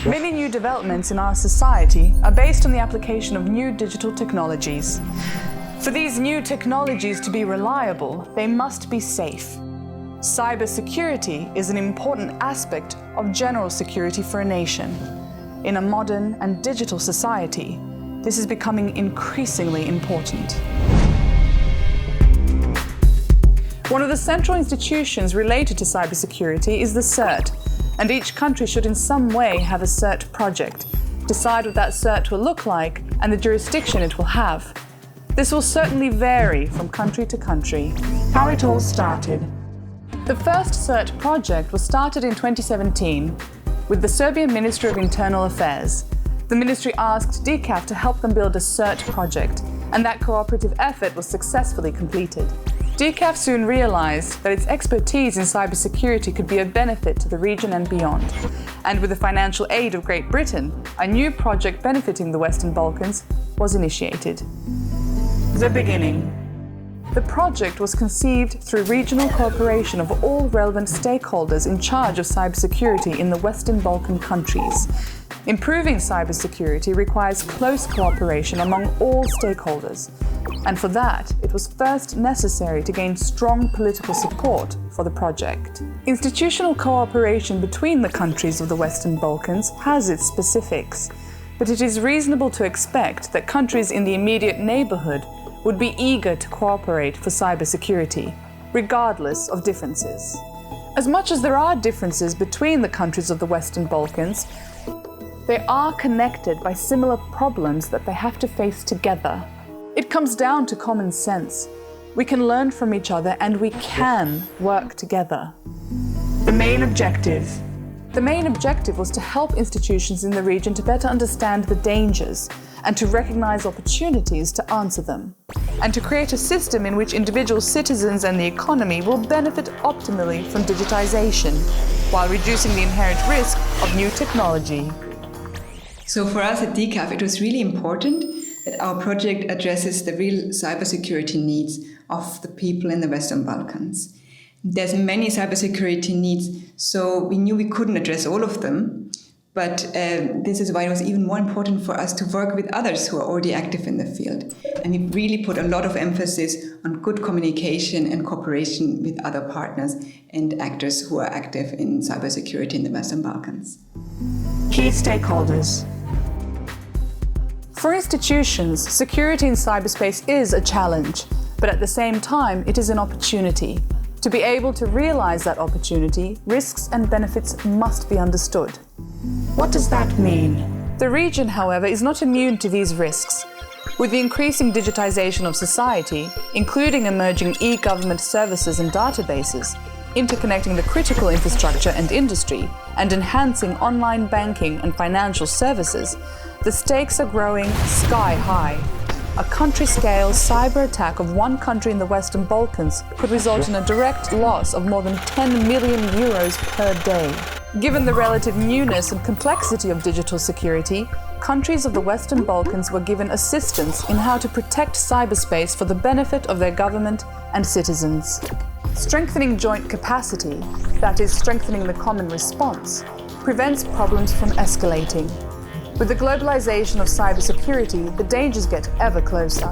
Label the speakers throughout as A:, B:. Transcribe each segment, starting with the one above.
A: Many new developments in our society are based on the application of new digital technologies. For these new technologies to be reliable, they must be safe. Cybersecurity is an important aspect of general security for a nation. In a modern and digital society, this is becoming increasingly important. One of the central institutions related to cybersecurity is the CERT, and each country should in some way have a CERT project, decide what that CERT will look like and the jurisdiction it will have. This will certainly vary from country to country. How it all started. The first CERT project was started in 2017 with the Serbian Ministry of Internal Affairs. The ministry asked DCAP to help them build a CERT project, and that cooperative effort was successfully completed. DCAP soon realized that its expertise in cybersecurity could be of benefit to the region and beyond. And with the financial aid of Great Britain, a new project benefiting the Western Balkans was initiated. The beginning. The project was conceived through regional cooperation of all relevant stakeholders in charge of cybersecurity in the Western Balkan countries. Improving cybersecurity requires close cooperation among all stakeholders, and for that, it was first necessary to gain strong political support for the project. Institutional cooperation between the countries of the Western Balkans has its specifics, but it is reasonable to expect that countries in the immediate neighborhood would be eager to cooperate for cybersecurity, regardless of differences. As much as there are differences between the countries of the Western Balkans, they are connected by similar problems that they have to face together. It comes down to common sense. We can learn from each other and we can work together. The main objective. The main objective was to help institutions in the region to better understand the dangers and to recognize opportunities to answer them, and to create a system in which individual citizens and the economy will benefit optimally from digitization, while reducing the inherent risk of new technology.
B: So for us at DCAP, it was really important that our project addresses the real cybersecurity needs of the people in the Western Balkans. There's many cybersecurity needs, so we knew we couldn't address all of them, but this is why it was even more important for us to work with others who are already active in the field. And we really put a lot of emphasis on good communication and cooperation with other partners and actors who are active in cybersecurity in the Western Balkans.
A: Key stakeholders. For institutions, security in cyberspace is a challenge, but at the same time, it is an opportunity. To be able to realize that opportunity, risks and benefits must be understood. What does that mean? The region, however, is not immune to these risks. With the increasing digitization of society, including emerging e-government services and databases, interconnecting the critical infrastructure and industry, and enhancing online banking and financial services, the stakes are growing sky high. A country-scale cyber attack of one country in the Western Balkans could result in a direct loss of more than 10 million euros per day. Given the relative newness and complexity of digital security, countries of the Western Balkans were given assistance in how to protect cyberspace for the benefit of their government and citizens. Strengthening joint capacity, that is, strengthening the common response, prevents problems from escalating. With the globalization of cybersecurity, the dangers get ever closer.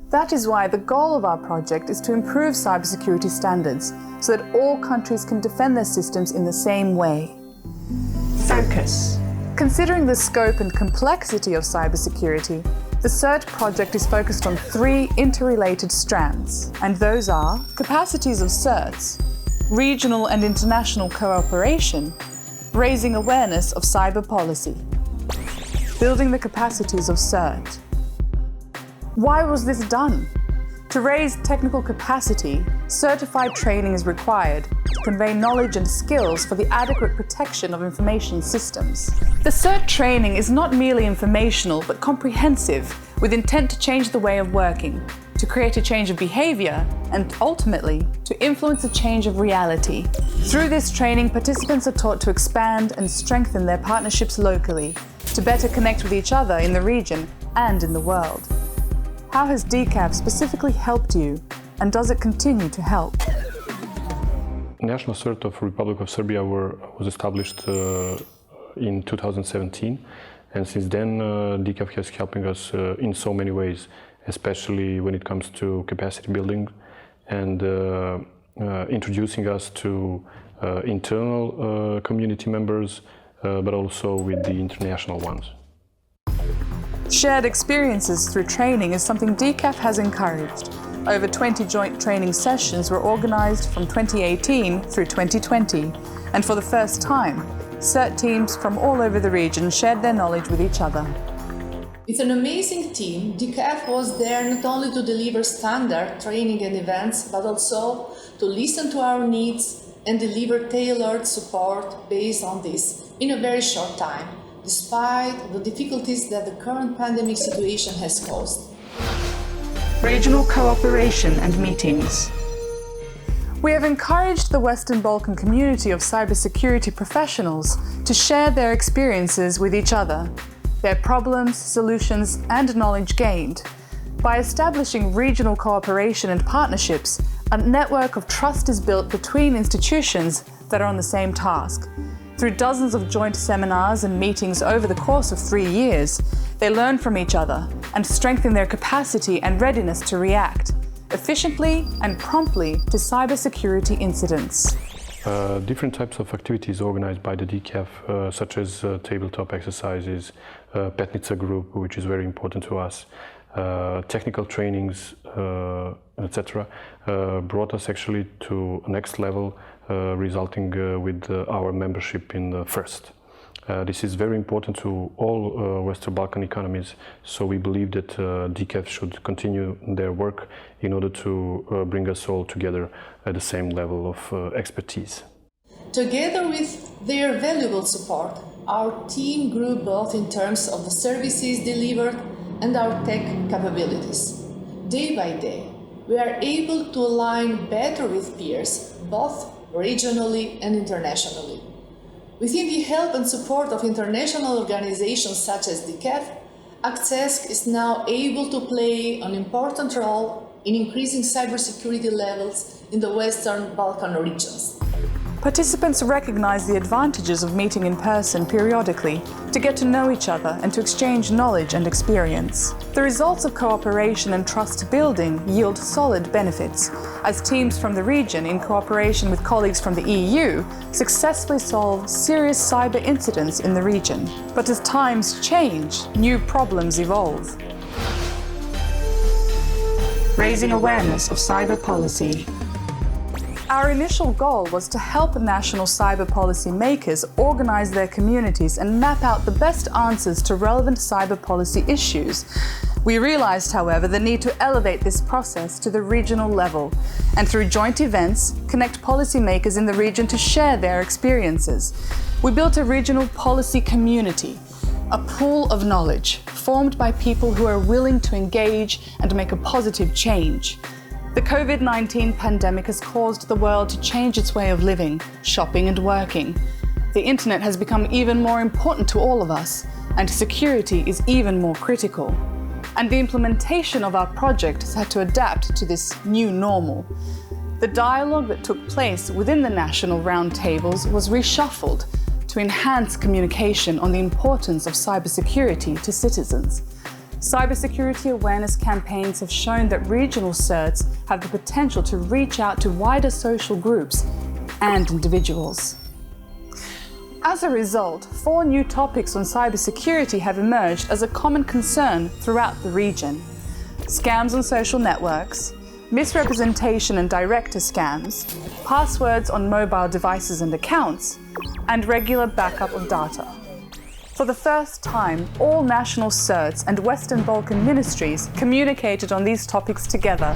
A: That is why the goal of our project is to improve cybersecurity standards so that all countries can defend their systems in the same way. Focus. Considering the scope and complexity of cybersecurity, the CERT project is focused on 3 interrelated strands, and those are capacities of CERTs, regional and international cooperation, raising awareness of cyber policy. Building the capacities of CERT. Why was this done? To raise technical capacity, certified training is required to convey knowledge and skills for the adequate protection of information systems. The CERT training is not merely informational but comprehensive, with intent to change the way of working, to create a change of behavior, and ultimately to influence a change of reality. Through this training, participants are taught to expand and strengthen their partnerships locally, to better connect with each other in the region and in the world. How has DCAP specifically helped you, and does it continue to help?
C: National CERT of Republic of Serbia was established in 2017, and since then DCAP has helping us in so many ways, especially when it comes to capacity building and introducing us to internal community members, but also with the international ones.
A: Shared experiences through training is something DCAP has encouraged. Over 20 joint training sessions were organized from 2018 through 2020, and for the first time, CERT teams from all over the region shared their knowledge with each other.
D: With an amazing team, DCAP was there not only to deliver standard training and events, but also to listen to our needs and deliver tailored support based on this in a very short time, despite the difficulties that the current pandemic situation has caused.
A: Regional cooperation and meetings. We have encouraged the Western Balkan community of cybersecurity professionals to share their experiences with each other, their problems, solutions, and knowledge gained. By establishing regional cooperation and partnerships, a network of trust is built between institutions that are on the same task. Through dozens of joint seminars and meetings over the course of 3 years, they learn from each other and strengthen their capacity and readiness to react efficiently and promptly to cybersecurity incidents.
C: Different types of activities organized by the DCAP, such as tabletop exercises, Petnica group, which is very important to us, technical trainings, etc., brought us actually to a next level, resulting with our membership in the FIRST. This is very important to all Western Balkan economies, so we believe that DCAP should continue their work in order to bring us all together at the same level of expertise.
D: Together with their valuable support, our team grew both in terms of the services delivered and our tech capabilities. Day by day, we are able to align better with peers, both regionally and internationally. Within the help and support of international organizations such as DCAP, Access is now able to play an important role in increasing cybersecurity levels in the Western Balkan regions.
A: Participants recognize the advantages of meeting in person periodically to get to know each other and to exchange knowledge and experience. The results of cooperation and trust building yield solid benefits, as teams from the region, in cooperation with colleagues from the EU, successfully solve serious cyber incidents in the region. But as times change, new problems evolve. Raising awareness of cyber policy. Our initial goal was to help national cyber policy makers organize their communities and map out the best answers to relevant cyber policy issues. We realized, however, the need to elevate this process to the regional level, and through joint events, connect policymakers in the region to share their experiences. We built a regional policy community, a pool of knowledge formed by people who are willing to engage and make a positive change. The COVID-19 pandemic has caused the world to change its way of living, shopping and working. The internet has become even more important to all of us, and security is even more critical. And the implementation of our project has had to adapt to this new normal. The dialogue that took place within the national roundtables was reshuffled to enhance communication on the importance of cybersecurity to citizens. Cybersecurity awareness campaigns have shown that regional CERTs have the potential to reach out to wider social groups and individuals. As a result, 4 new topics on cybersecurity have emerged as a common concern throughout the region: scams on social networks, misrepresentation and director scams, passwords on mobile devices and accounts, and regular backup of data. For the first time, all national CERTs and Western Balkan ministries communicated on these topics together.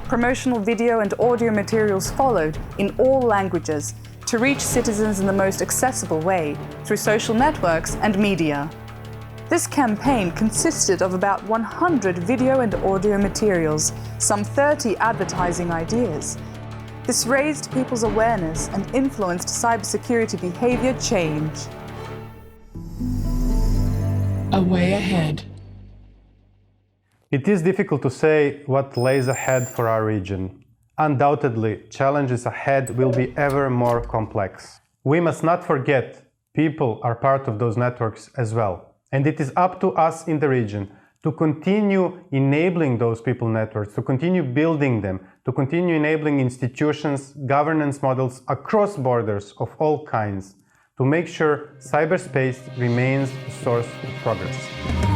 A: Promotional video and audio materials followed in all languages to reach citizens in the most accessible way through social networks and media. This campaign consisted of about 100 video and audio materials, some 30 advertising ideas. This raised people's awareness and influenced cybersecurity behavior change. A way ahead.
E: It is difficult to say what lays ahead for our region. Undoubtedly, challenges ahead will be ever more complex. We must not forget people are part of those networks as well. And it is up to us in the region to continue enabling those people networks, to continue building them, to continue enabling institutions, governance models across borders of all kinds, to make sure cyberspace remains a source of progress.